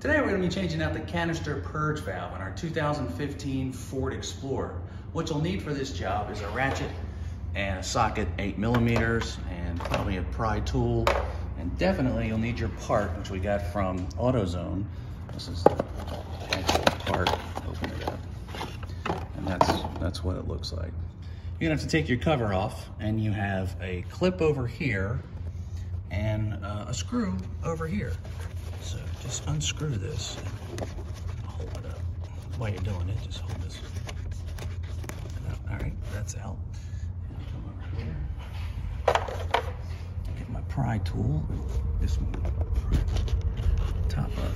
Today we're going to be changing out the canister purge valve on our 2015 Ford Explorer. What you'll need for this job is a ratchet and a socket 8mm and probably a pry tool, and definitely you'll need your part, which we got from AutoZone. This is the actual part. Open it up, and that's what it looks like. You're gonna have to take your cover off, and you have a clip over here and a screw over here. So just unscrew this and hold it up. While you're doing it, just hold this. All right, that's out. And come over here. Get my pry tool. This one, top up.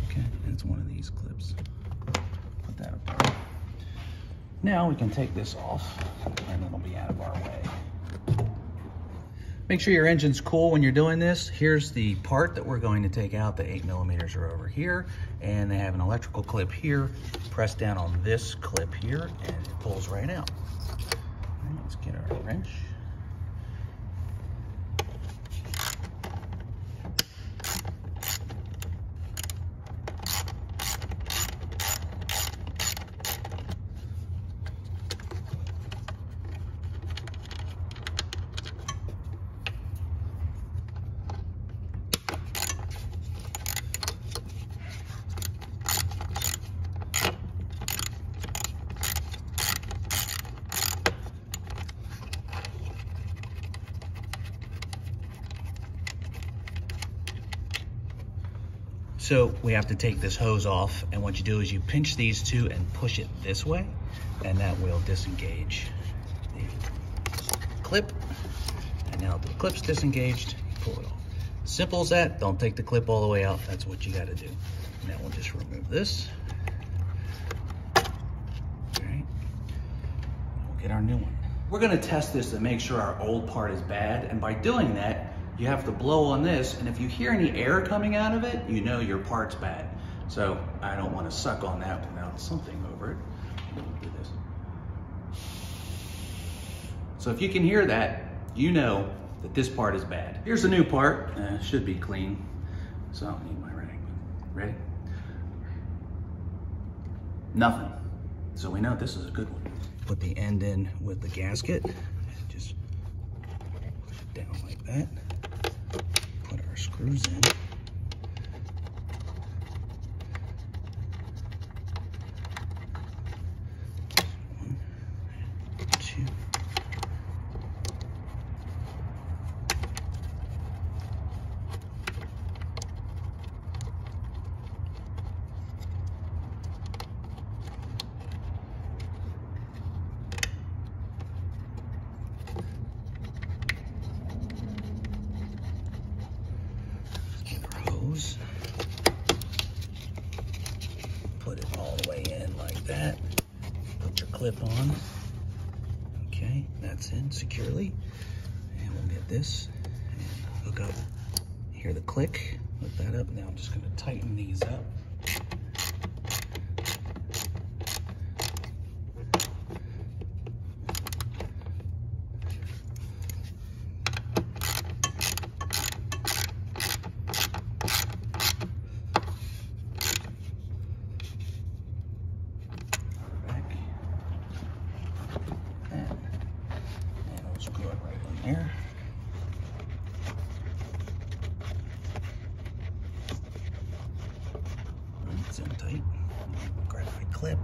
Okay, and it's one of these clips. Put that apart. Now we can take this off, and it'll be out of our way. Make sure your engine's cool when you're doing this. Here's the part that we're going to take out. The 8mm are over here, and they have an electrical clip here. Press down on this clip here, and it pulls right out. All right, let's get our wrench. So we have to take this hose off, and what you do is you pinch these two and push it this way, and that will disengage the clip. And now the clip's disengaged, you pull it off. Simple as that. Don't take the clip all the way out. That's what you got to do. Now we'll just remove this. All right, we'll get our new one. We're going to test this to make sure our old part is bad, and by doing that, you have to blow on this, and if you hear any air coming out of it, you know your part's bad. So I don't want to suck on that without something over it. We'll do this. So if you can hear that, you know that this part is bad. Here's the new part. Should be clean, so I don't need my rag. Ready? Nothing. So we know this is a good one. Put the end in with the gasket. Just push it down like that. Put our screws in. One, two. Put it all the way in like that. Put your clip on. Okay, that's in securely. And we'll get this and hook up. Hear the click, hook that up. Now I'm just gonna tighten these up. Screw it right in there. It's in tight. Grab my clip.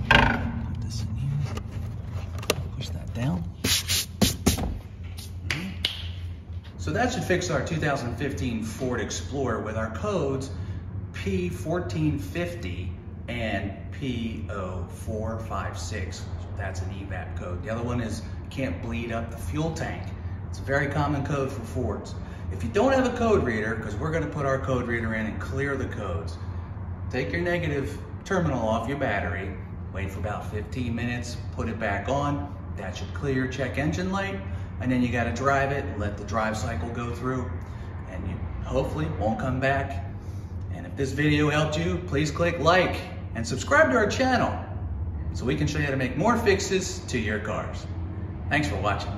Put this in here. Push that down. So that should fix our 2015 Ford Explorer with our codes P1450 and P0456. That's an EVAP code. The other one is can't bleed up the fuel tank. It's a very common code for Fords. If you don't have a code reader, because we're going to put our code reader in and clear the codes, take your negative terminal off your battery, wait for about 15 minutes, put it back on. That should clear your check engine light, and then you got to drive it, let the drive cycle go through, and you hopefully won't come back. And if this video helped you, please click like and subscribe to our channel so we can show you how to make more fixes to your cars. Thanks for watching.